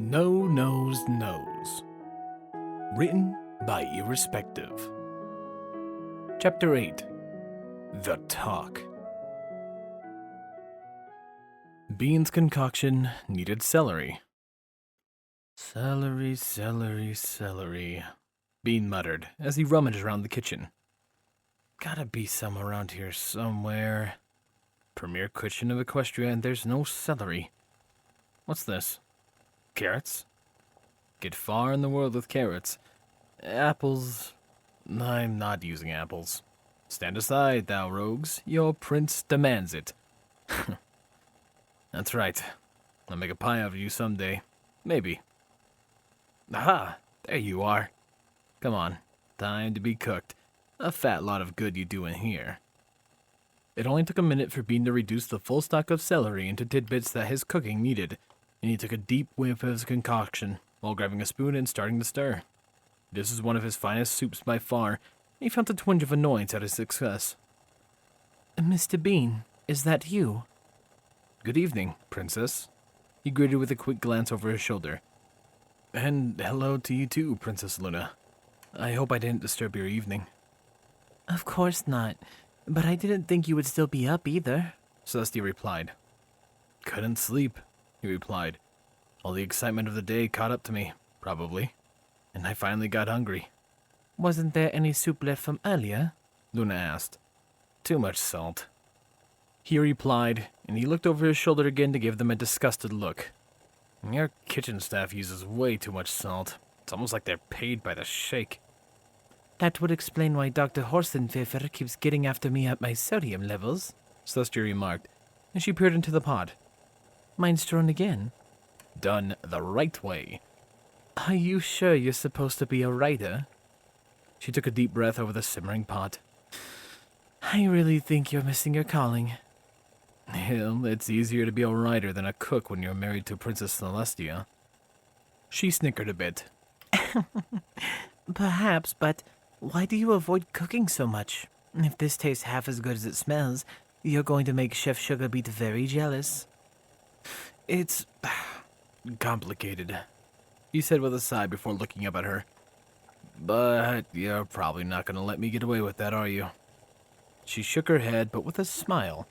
No Nose Knows. Written by Irrespective. Chapter 8. The Talk. Bean's concoction needed celery. Celery, celery, celery, Bean muttered as he rummaged around the kitchen. Gotta be some around here somewhere. Premier kitchen of Equestria, and there's no celery. What's this? Carrots? Get far in the world with carrots. Apples. I'm not using apples. Stand aside, thou rogues. Your prince demands it. That's right. I'll make a pie out of you someday. Maybe. Aha! There you are. Come on. Time to be cooked. A fat lot of good you do in here. It only took a minute for Bean to reduce the full stock of celery into tidbits that his cooking needed, and he took a deep whiff of his concoction while grabbing a spoon and starting to stir. This was one of his finest soups by far, and he felt a twinge of annoyance at his success. Mr. Bean, is that you? Good evening, Princess. He greeted with a quick glance over his shoulder. And hello to you too, Princess Luna. I hope I didn't disturb your evening. Of course not, but I didn't think you would still be up either, Saucy replied. Couldn't sleep, he replied. All the excitement of the day caught up to me, probably, and I finally got hungry. Wasn't there any soup left from earlier? Luna asked. Too much salt. He replied, and he looked over his shoulder again to give them a disgusted look. Your kitchen staff uses way too much salt. It's almost like they're paid by the shake. That would explain why Dr. Horstenpfeffer keeps getting after me at my sodium levels, Saucy remarked, and she peered into the pot. Mine's drawn again. Done the right way. Are you sure you're supposed to be a writer? She took a deep breath over the simmering pot. I really think you're missing your calling. Hell, it's easier to be a writer than a cook when you're married to Princess Celestia. She snickered a bit. Perhaps, but why do you avoid cooking so much? If this tastes half as good as it smells, you're going to make Chef Sugarbeet very jealous. It's complicated, he said with a sigh before looking up at her. But you're probably not going to let me get away with that, are you? She shook her head, but with a smile.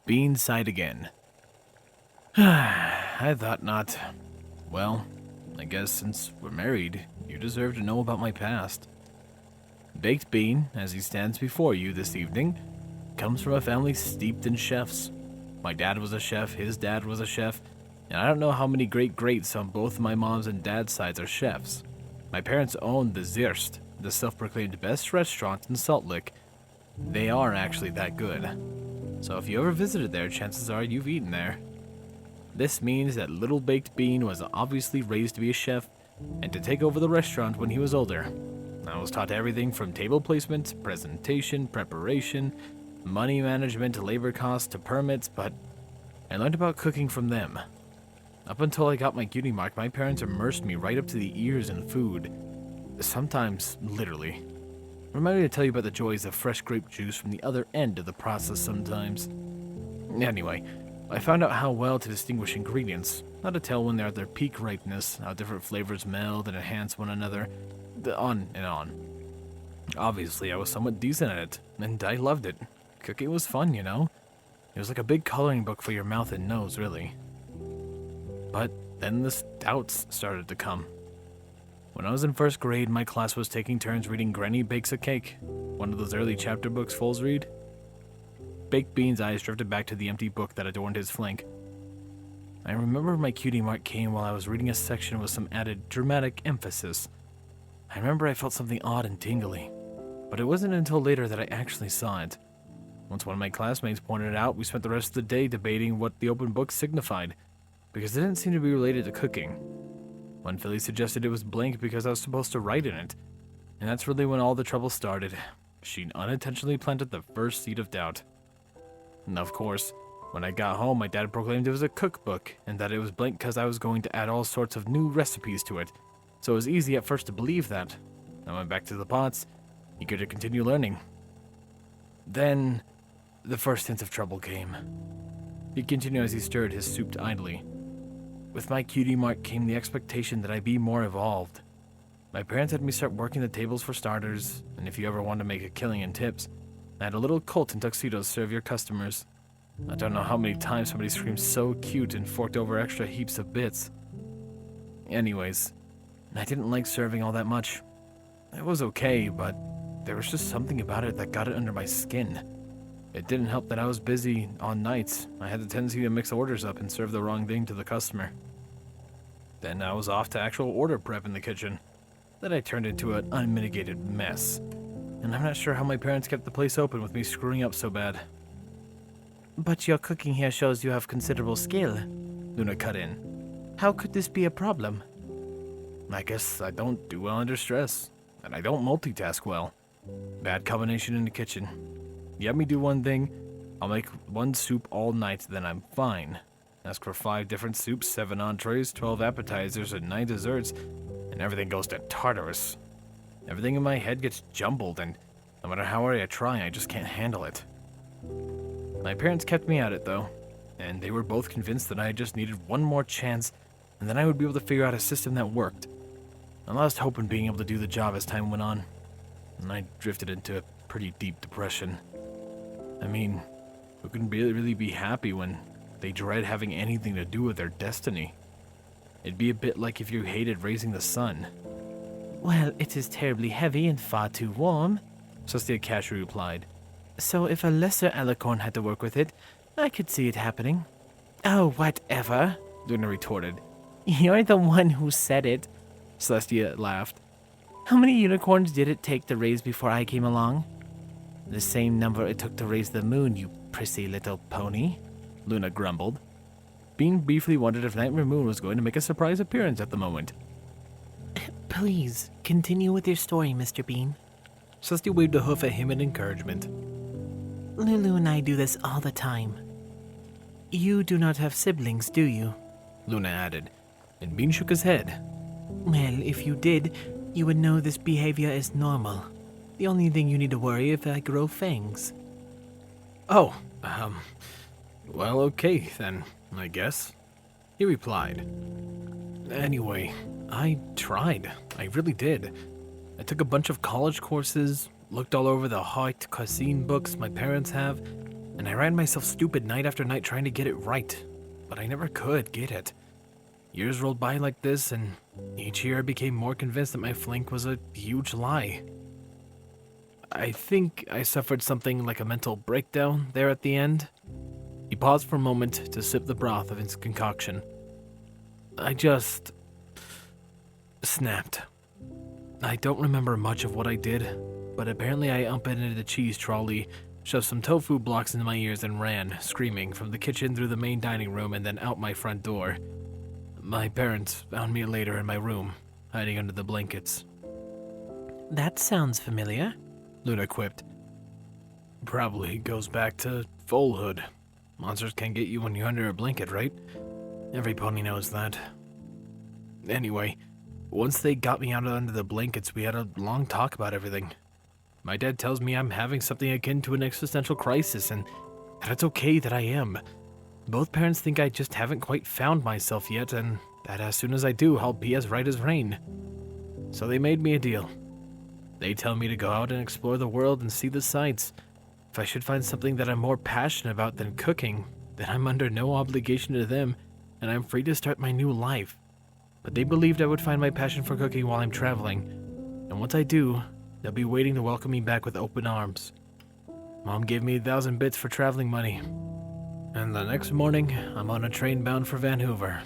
Bean sighed again. I thought not. Well, I guess since we're married, you deserve to know about my past. Baked Bean, as he stands before you this evening, comes from a family steeped in chefs. My dad was a chef, his dad was a chef, and I don't know how many great-greats on both my mom's and dad's sides are chefs. My parents owned the Cherished, the self-proclaimed best restaurant in Salt Lick. They are actually that good. So if you ever visited there, chances are you've eaten there. This means that little Baked Bean was obviously raised to be a chef and to take over the restaurant when he was older. I was taught everything from table placement, presentation, preparation, money management, labor costs, to permits, but I learned about cooking from them. Up until I got my cutie mark, my parents immersed me right up to the ears in food. Sometimes, literally. Remind me to tell you about the joys of fresh grape juice from the other end of the process sometimes. Anyway, I found out how well to distinguish ingredients, how to tell when they're at their peak ripeness, how different flavors meld and enhance one another, on and on. Obviously, I was somewhat decent at it, and I loved it. Cooking was fun, you know? It was like a big coloring book for your mouth and nose, really. But then the doubts started to come. When I was in first grade, my class was taking turns reading Granny Bakes a Cake, one of those early chapter books fools read. Baked Bean's eyes drifted back to the empty book that adorned his flank. I remember my cutie mark came while I was reading a section with some added dramatic emphasis. I remember I felt something odd and tingly, but it wasn't until later that I actually saw it. Once one of my classmates pointed it out, we spent the rest of the day debating what the open book signified, because it didn't seem to be related to cooking. One filly suggested it was blank because I was supposed to write in it, and that's really when all the trouble started. She unintentionally planted the first seed of doubt. And of course, when I got home, my dad proclaimed it was a cookbook, and that it was blank because I was going to add all sorts of new recipes to it, so it was easy at first to believe that. I went back to the pots, eager to continue learning. Then, the first hint of trouble came. He continued as he stirred his soup idly. With my cutie mark came the expectation that I be more evolved. My parents had me start working the tables for starters, and if you ever wanted to make a killing in tips, I had a little colt in tuxedos serve your customers. I don't know how many times somebody screamed so cute and forked over extra heaps of bits. Anyways, I didn't like serving all that much. It was okay, but there was just something about it that got it under my skin. It didn't help that I was busy on nights. I had the tendency to mix orders up and serve the wrong thing to the customer. Then I was off to actual order prep in the kitchen. That I turned into an unmitigated mess. And I'm not sure how my parents kept the place open with me screwing up so bad. But your cooking here shows you have considerable skill. Luna cut in. How could this be a problem? I guess I don't do well under stress, and I don't multitask well. Bad combination in the kitchen. You have me do one thing, I'll make one soup all night, then I'm fine. Ask for 5 different soups, 7 entrees, 12 appetizers, and 9 desserts, and everything goes to Tartarus. Everything in my head gets jumbled, and no matter how hard I try, I just can't handle it. My parents kept me at it, though, and they were both convinced that I just needed one more chance, and then I would be able to figure out a system that worked. I lost hope in being able to do the job as time went on, and I drifted into a pretty deep depression. I mean, who can really be happy when they dread having anything to do with their destiny? It'd be a bit like if you hated raising the sun. Well, it is terribly heavy and far too warm, Saucy Cashew replied. so if a lesser alicorn had to work with it, I could see it happening. Oh, whatever, Luna retorted. You're the one who said it. Celestia laughed. How many unicorns did it take to raise before I came along? The same number it took to raise the moon, you prissy little pony, Luna grumbled. Bean briefly wondered if Nightmare Moon was going to make a surprise appearance at the moment. Please, continue with your story, Mr. Bean. Celestia waved a hoof at him in encouragement. Lulu and I do this all the time. You do not have siblings, do you? Luna added, and Bean shook his head. Well, if you did, you would know this behavior is normal. The only thing you need to worry if I grow fangs. Oh, well, okay then, I guess, he replied. Anyway, I tried. I really did. I took a bunch of college courses, looked all over the haute cuisine books my parents have, and I ran myself stupid night after night trying to get it right, but I never could get it. Years rolled by like this, and each year I became more convinced that my flink was a huge lie. I think I suffered something like a mental breakdown there at the end. He paused for a moment to sip the broth of his concoction. I just snapped. I don't remember much of what I did, but apparently I upended the cheese trolley, shoved some tofu blocks into my ears and ran, screaming, from the kitchen through the main dining room and then out my front door. My parents found me later in my room, hiding under the blankets. That sounds familiar, Luna quipped. Probably goes back to foalhood. Monsters can't get you when you're under a blanket, right? Every pony knows that. Anyway, once they got me out under the blankets, we had a long talk about everything. My dad tells me I'm having something akin to an existential crisis, and that it's okay that I am. Both parents think I just haven't quite found myself yet, and that as soon as I do, I'll be as right as rain. So they made me a deal. They tell me to go out and explore the world and see the sights. If I should find something that I'm more passionate about than cooking, then I'm under no obligation to them, and I'm free to start my new life. But they believed I would find my passion for cooking while I'm traveling, and once I do, they'll be waiting to welcome me back with open arms. Mom gave me 1,000 bits for traveling money, and the next morning, I'm on a train bound for Vancouver.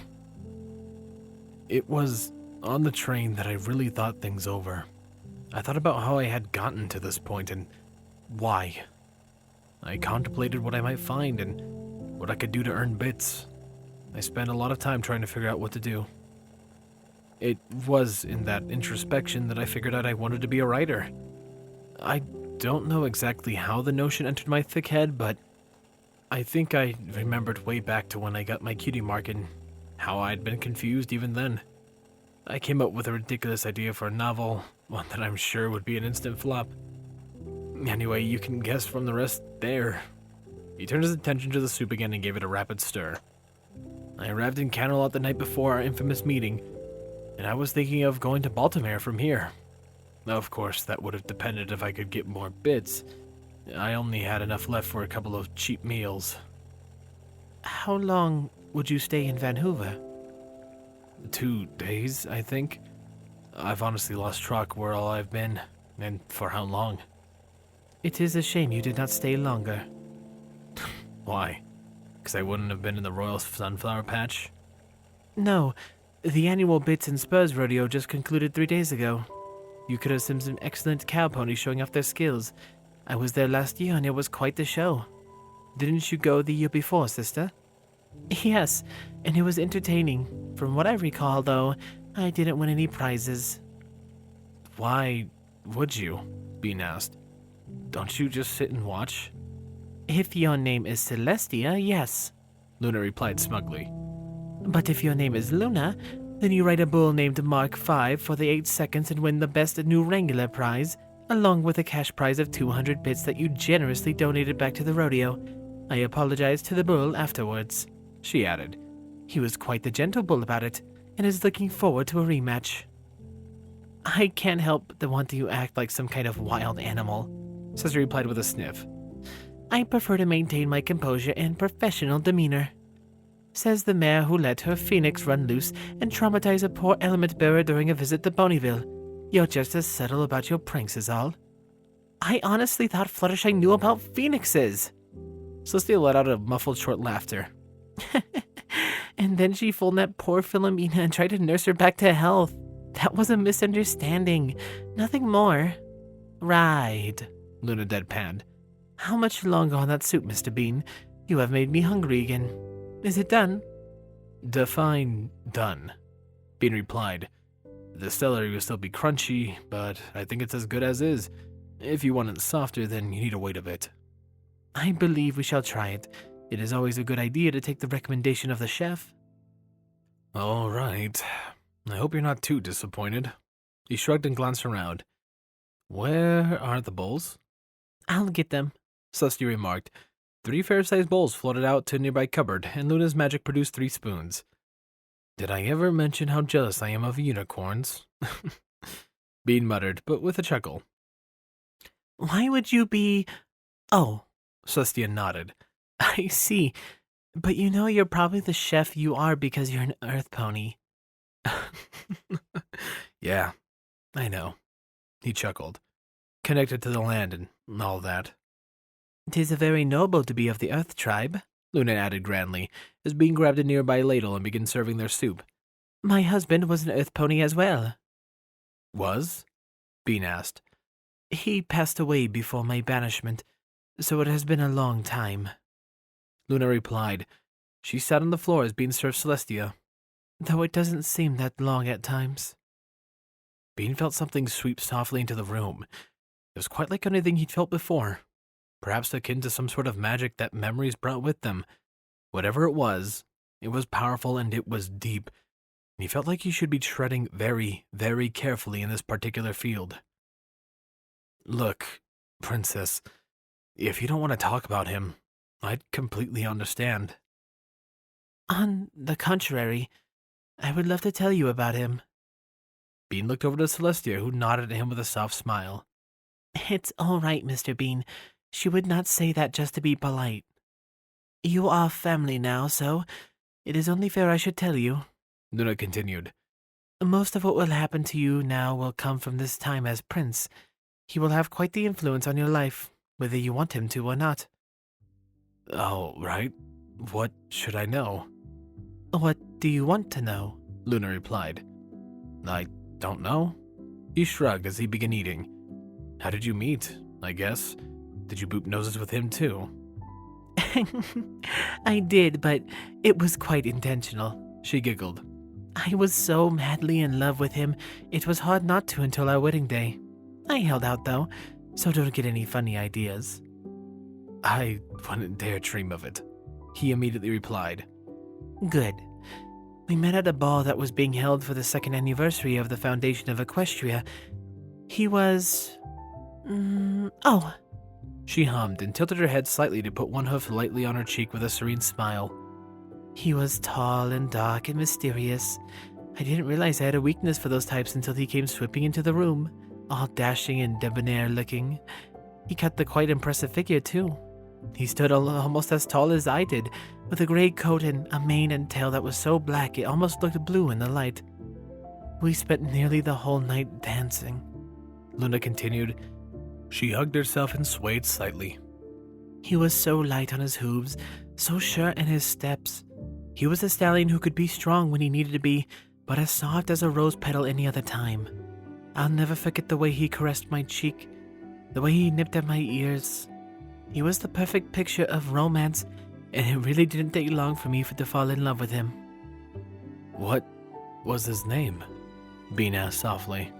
It was on the train that I really thought things over. I thought about how I had gotten to this point and why. I contemplated what I might find and what I could do to earn bits. I spent a lot of time trying to figure out what to do. It was in that introspection that I figured out I wanted to be a writer. I don't know exactly how the notion entered my thick head, but I think I remembered way back to when I got my cutie mark and how I'd been confused even then. I came up with a ridiculous idea for a novel, one that I'm sure would be an instant flop. Anyway, you can guess from the rest there. He turned his attention to the soup again and gave it a rapid stir. I arrived in Canterlot the night before our infamous meeting, and I was thinking of going to Baltimore from here. Of course, that would have depended if I could get more bits. I only had enough left for a couple of cheap meals. How long would you stay in Vancouver? 2 days, I think. I've honestly lost track where all I've been, and for how long. It is a shame you did not stay longer. Why? Because I wouldn't have been in the Royal Sunflower Patch? No, the annual Bits and Spurs rodeo just concluded 3 days ago. You could have seen some excellent cow ponies showing off their skills. I was there last year and it was quite the show. Didn't you go the year before, sister? Yes, and it was entertaining. From what I recall, though, I didn't win any prizes. Why would you? Bean asked. Don't you just sit and watch? If your name is Celestia, yes, Luna replied smugly. but if your name is Luna, then you ride a bull named Mark 5 for the 8 seconds and win the best new Wrangler prize, along with a cash prize of 200 bits that you generously donated back to the rodeo. I apologized to the bull afterwards, she added. He was quite the gentle bull about it, and is looking forward to a rematch. I can't help but want you to act like some kind of wild animal, Cesar replied with a sniff. I prefer to maintain my composure and professional demeanor, says the mare who let her phoenix run loose and traumatize a poor element bearer during a visit to Bonneville. You're just as subtle about your pranks is all. I honestly thought Fluttershy knew about phoenixes. Celestia let out a muffled short laughter. And then she folded that poor Philomena and tried to nurse her back to health. That was a misunderstanding. Nothing more. Right, Luna deadpanned. How much longer on that soup, Mr. Bean? You have made me hungry again. Is it done? Define done, Bean replied. The celery will still be crunchy, but I think it's as good as is. If you want it softer, then you need to wait a bit. I believe we shall try it. It is always a good idea to take the recommendation of the chef. All right. I hope you're not too disappointed. He shrugged and glanced around. Where are the bowls? I'll get them, Celestia remarked. 3 fair-sized bowls floated out to a nearby cupboard, and Luna's magic produced 3 spoons. Did I ever mention how jealous I am of unicorns? Bean muttered, but with a chuckle. Why would you be... Oh, Celestia nodded. I see. But you know you're probably the chef you are because you're an earth pony. Yeah, I know. He chuckled. Connected to the land and all that. 'Tis a very noble to be of the earth tribe, Luna added grandly, as Bean grabbed a nearby ladle and began serving their soup. My husband was an earth pony as well. Was? Bean asked. He passed away before my banishment, so it has been a long time. Luna replied. She sat on the floor as Bean served Celestia. Though it doesn't seem that long at times. Bean felt something sweep softly into the room. It was quite like anything he'd felt before. Perhaps akin to some sort of magic that memories brought with them. Whatever it was powerful and it was deep. And he felt like he should be treading very, very carefully in this particular field. Look, Princess, if you don't want to talk about him, I'd completely understand. On the contrary, I would love to tell you about him. Bean looked over to Celestia, who nodded at him with a soft smile. It's all right, Mr. Bean. She would not say that just to be polite. You are family now, so it is only fair I should tell you. Luna continued. Most of what will happen to you now will come from this time as prince. He will have quite the influence on your life, whether you want him to or not. Oh, right. What should I know? What do you want to know? Luna replied. I don't know. He shrugged as he began eating. How did you meet, I guess? Did you boop noses with him too? I did, but it was quite intentional. She giggled. I was so madly in love with him, it was hard not to until our wedding day. I held out though, so don't get any funny ideas. I wouldn't dare dream of it, he immediately replied. Good. We met at a ball that was being held for the 2nd anniversary of the foundation of Equestria. He was... oh. She hummed and tilted her head slightly to put one hoof lightly on her cheek with a serene smile. He was tall and dark and mysterious. I didn't realize I had a weakness for those types until he came sweeping into the room, all dashing and debonair looking. He cut the quite impressive figure, too. He stood almost as tall as I did, with a gray coat and a mane and tail that was so black it almost looked blue in the light. We spent nearly the whole night dancing. Luna continued. She hugged herself and swayed slightly. He was so light on his hooves, so sure in his steps. He was a stallion who could be strong when he needed to be, but as soft as a rose petal any other time. I'll never forget the way he caressed my cheek, the way he nipped at my ears. He was the perfect picture of romance, and it really didn't take long for me to fall in love with him. What was his name? Bean asked softly.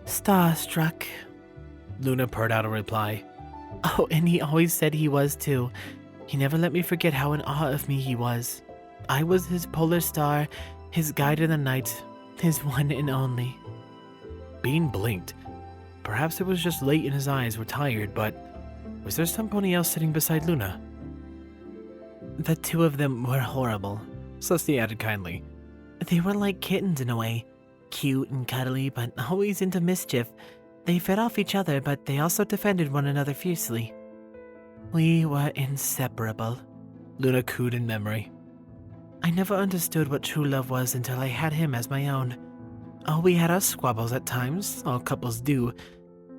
Starstruck, Luna purred out a reply. Oh, and he always said he was too. He never let me forget how in awe of me he was. I was his polar star, his guide in the night, his one and only. Bean blinked. Perhaps it was just late and his eyes were tired, but was there somebody else sitting beside Luna? The two of them were horrible, Saucy added kindly. They were like kittens in a way, cute and cuddly, but always into mischief. They fed off each other, but they also defended one another fiercely. We were inseparable, Luna cooed in memory. I never understood what true love was until I had him as my own. Oh, we had our squabbles at times, all couples do,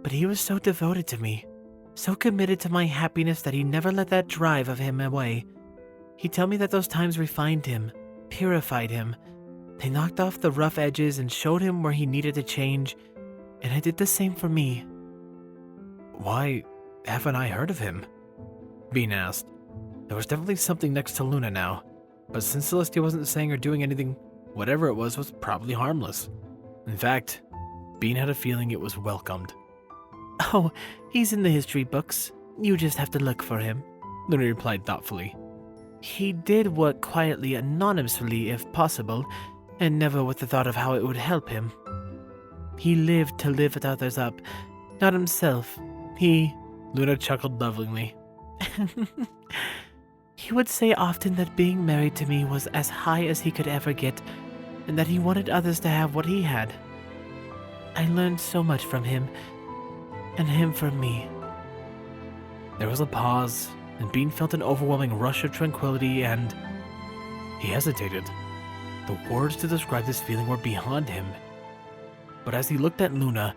but he was so devoted to me, so committed to my happiness that he never let that drive of him away. He'd tell me that those times refined him, purified him. They knocked off the rough edges and showed him where he needed to change, and it did the same for me. Why haven't I heard of him? Bean asked. There was definitely something next to Luna now, but since Celestia wasn't saying or doing anything, whatever it was probably harmless. In fact, Bean had a feeling it was welcomed. Oh, he's in the history books. You just have to look for him, Luna replied thoughtfully. He did work quietly, anonymously if possible, and never with the thought of how it would help him. He lived to lift others up, not himself. Luna chuckled lovingly. He would say often that being married to me was as high as he could ever get, and that he wanted others to have what he had. I learned so much from him, and him from me. There was a pause, and Bean felt an overwhelming rush of tranquility, and he hesitated. The words to describe this feeling were beyond him. But as he looked at Luna,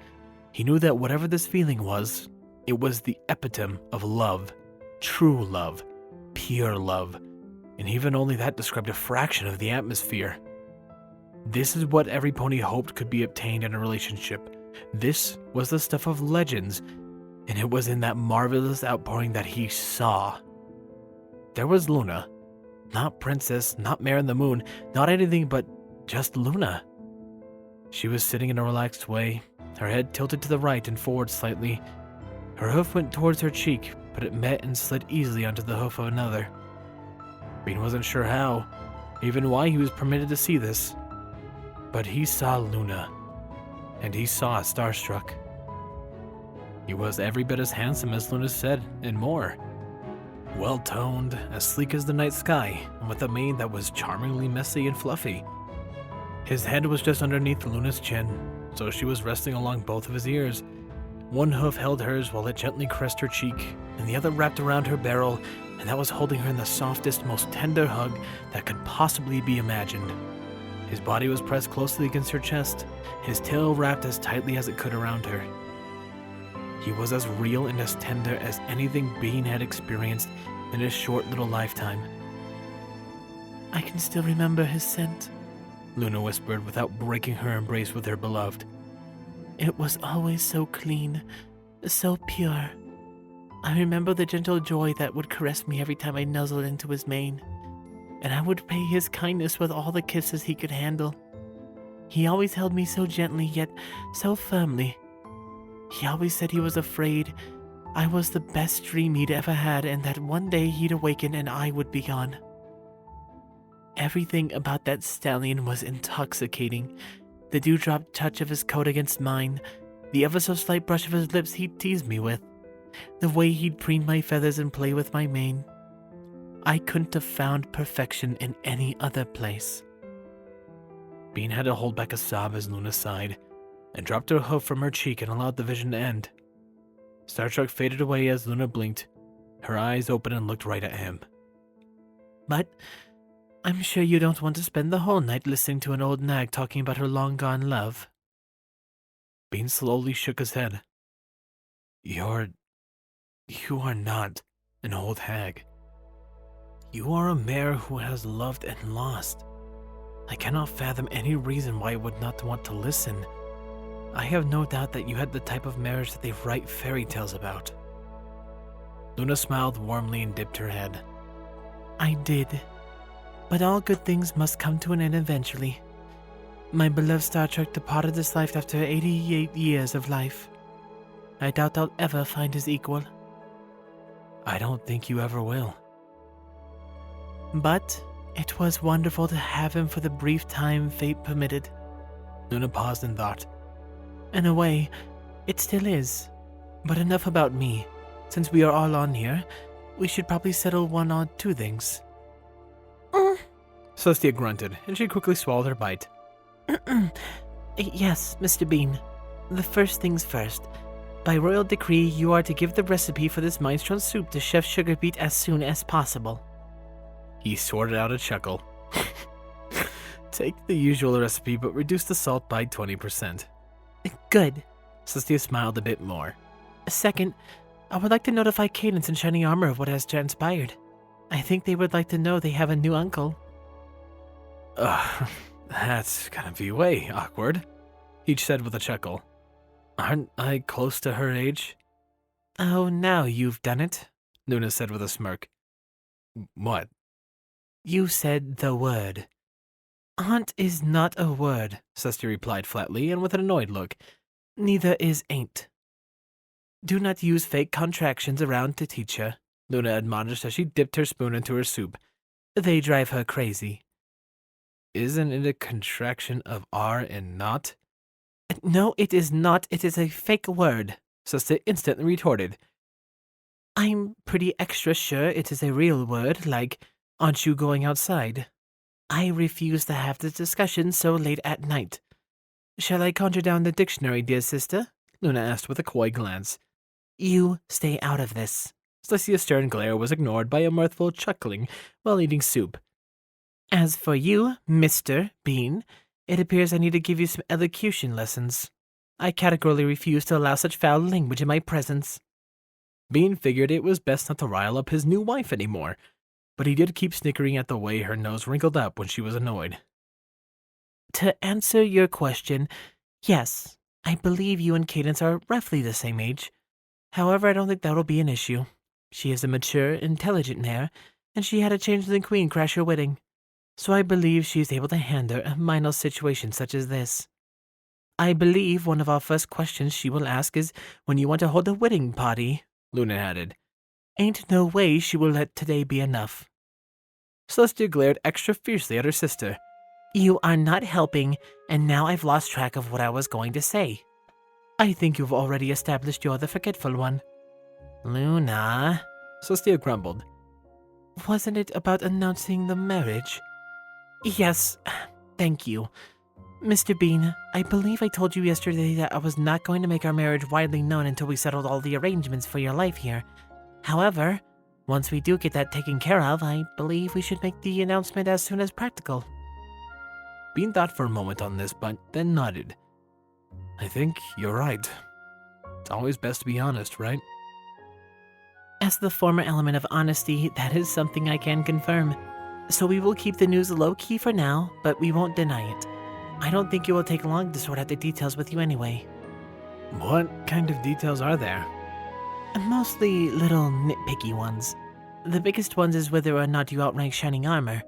he knew that whatever this feeling was, it was the epitome of love, true love, pure love, and even only that described a fraction of the atmosphere. This is what every pony hoped could be obtained in a relationship. This was the stuff of legends, and it was in that marvelous outpouring that he saw. There was Luna. Not Princess, not Mare in the Moon, not anything but just Luna. She was sitting in a relaxed way, her head tilted to the right and forward slightly. Her hoof went towards her cheek, but it met and slid easily onto the hoof of another. Bean wasn't sure how, even why he was permitted to see this. But he saw Luna, and he saw Starstruck. He was every bit as handsome as Luna said, and more. Well-toned, as sleek as the night sky, and with a mane that was charmingly messy and fluffy. His head was just underneath Luna's chin, so she was resting along both of his ears. One hoof held hers while it gently caressed her cheek, and the other wrapped around her barrel, and that was holding her in the softest, most tender hug that could possibly be imagined. His body was pressed closely against her chest, his tail wrapped as tightly as it could around her. He was as real and as tender as anything Bean had experienced in his short little lifetime. I can still remember his scent, Luna whispered without breaking her embrace with her beloved. It was always so clean, so pure. I remember the gentle joy that would caress me every time I nuzzled into his mane, and I would pay his kindness with all the kisses he could handle. He always held me so gently yet so firmly. He always said he was afraid I was the best dream he'd ever had, and that one day he'd awaken and I would be gone. Everything about that stallion was intoxicating. The dewdrop touch of his coat against mine, the ever so slight brush of his lips he'd tease me with, the way he'd preen my feathers and play with my mane. I couldn't have found perfection in any other place. Bean had to hold back a sob as Luna sighed, and dropped her hoof from her cheek and allowed the vision to end. Star Trek faded away as Luna blinked, her eyes open and looked right at him. But I'm sure you don't want to spend the whole night listening to an old nag talking about her long-gone love. Bean slowly shook his head. You are not an old hag. You are a mare who has loved and lost. I cannot fathom any reason why I would not want to listen. I have no doubt that you had the type of marriage that they write fairy tales about. Luna smiled warmly and dipped her head. I did. But all good things must come to an end eventually. My beloved Star Trek departed this life after 88 years of life. I doubt I'll ever find his equal. I don't think you ever will. But it was wonderful to have him for the brief time fate permitted. Luna paused in thought. In a way, it still is. But enough about me. Since we are all on here, we should probably settle one or two things. Celestia grunted, and she quickly swallowed her bite. Yes, Mr. Bean. The first things first. By royal decree, you are to give the recipe for this minestrone soup to Chef Sugarbeet as soon as possible. He sorted out a chuckle. Take the usual recipe, but reduce the salt by 20%. Good. Celestia smiled a bit more. Second, I would like to notify Cadence and Shining Armor of what has transpired. I think they would like to know they have a new uncle. That's gonna be way awkward, Each said with a chuckle. Aren't I close to her age? Oh, now you've done it, Luna said with a smirk. What? You said the word. Aunt is not a word, Celestia replied flatly and with an annoyed look. Neither is ain't. Do not use fake contractions around to teach her, Luna admonished as she dipped her spoon into her soup. They drive her crazy. Isn't it a contraction of are and not? No, it is not. It is a fake word, Celestia instantly retorted. I'm pretty extra sure it is a real word, like, aren't you going outside? I refuse to have this discussion so late at night. Shall I conjure down the dictionary, dear sister? Luna asked with a coy glance. You stay out of this. Celestia's stern glare was ignored by a mirthful chuckling while eating soup. As for you, Mr. Bean, it appears I need to give you some elocution lessons. I categorically refuse to allow such foul language in my presence. Bean figured it was best not to rile up his new wife anymore, but he did keep snickering at the way her nose wrinkled up when she was annoyed. To answer your question, yes, I believe you and Cadence are roughly the same age. However, I don't think that'll be an issue. She is a mature, intelligent mare, and she had a changeling queen crash her wedding. So I believe she is able to handle a minor situation such as this. I believe one of our first questions she will ask is when you want to hold a wedding party, Luna added. Ain't no way she will let today be enough. Celestia glared extra fiercely at her sister. You are not helping, and now I've lost track of what I was going to say. I think you've already established you're the forgetful one. Luna, Celestia grumbled. Wasn't it about announcing the marriage? Yes, thank you. Mr. Bean, I believe I told you yesterday that I was not going to make our marriage widely known until we settled all the arrangements for your life here. However, once we do get that taken care of, I believe we should make the announcement as soon as practical. Bean thought for a moment on this, but then nodded. I think you're right. It's always best to be honest, right? As the former element of honesty, that is something I can confirm. So we will keep the news low-key for now, but we won't deny it. I don't think it will take long to sort out the details with you anyway. What kind of details are there? Mostly little nitpicky ones. The biggest ones is whether or not you outrank Shining Armor.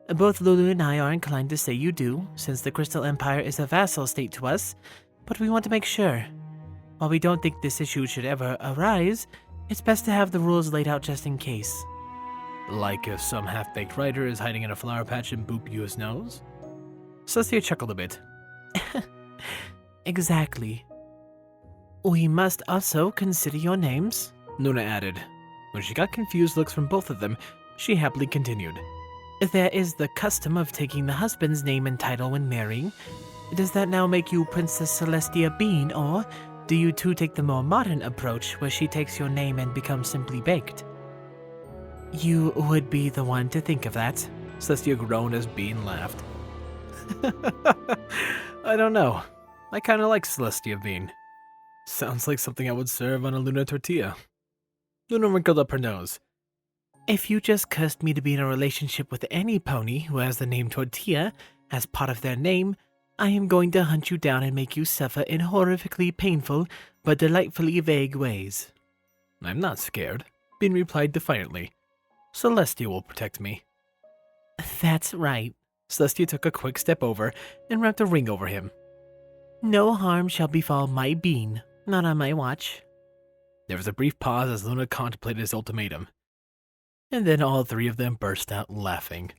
Both Lulu and I are inclined to say you do, since the Crystal Empire is a vassal state to us, but we want to make sure. While we don't think this issue should ever arise, it's best to have the rules laid out just in case. Like if some half-baked writer is hiding in a flower patch and boop you his nose? Celestia chuckled a bit. Exactly. We must also consider your names, Luna added. When she got confused looks from both of them, She happily continued. There is the custom of taking the husband's name and title when marrying. Does that now make you Princess Celestia Bean, or do you two take the more modern approach where she takes your name and becomes simply Baked? You would be the one to think of that. Celestia groaned as Bean laughed. I don't know. I kind of like Celestia Bean. Sounds like something I would serve on a Luna tortilla. Luna wrinkled up her nose. If you just cursed me to be in a relationship with any pony who has the name Tortilla as part of their name, I am going to hunt you down and make you suffer in horrifically painful but delightfully vague ways. I'm not scared, Bean replied defiantly. Celestia will protect me. That's right. Celestia took a quick step over and wrapped a ring over him. No harm shall befall my Bean, not on my watch. There was a brief pause as Luna contemplated his ultimatum. And then all three of them burst out laughing.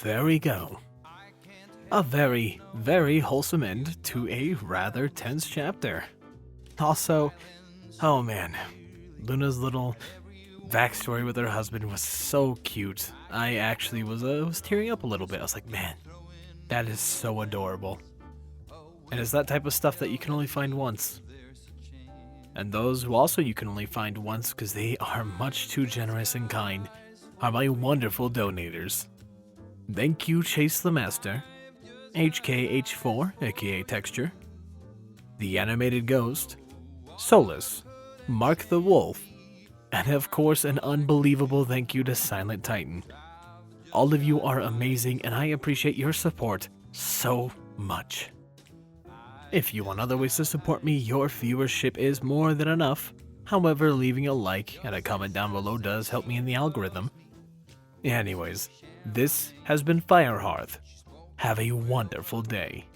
There we go. A very, very wholesome end to a rather tense chapter. Also, oh man, Luna's little backstory with her husband was so cute. I actually was tearing up a little bit. I was like, man, that is so adorable. And it's that type of stuff that you can only find once. And those who also you can only find once because they are much too generous and kind are my wonderful donators. Thank you, Chase the Master, HKH4, aka Texture, The Animated Ghost, Solus, Mark the Wolf, and of course an unbelievable thank you to Silent Titan. All of you are amazing and I appreciate your support so much. If you want other ways to support me, your viewership is more than enough. However, leaving a like and a comment down below does help me in the algorithm. Anyways, this has been Firehearth. Have a wonderful day.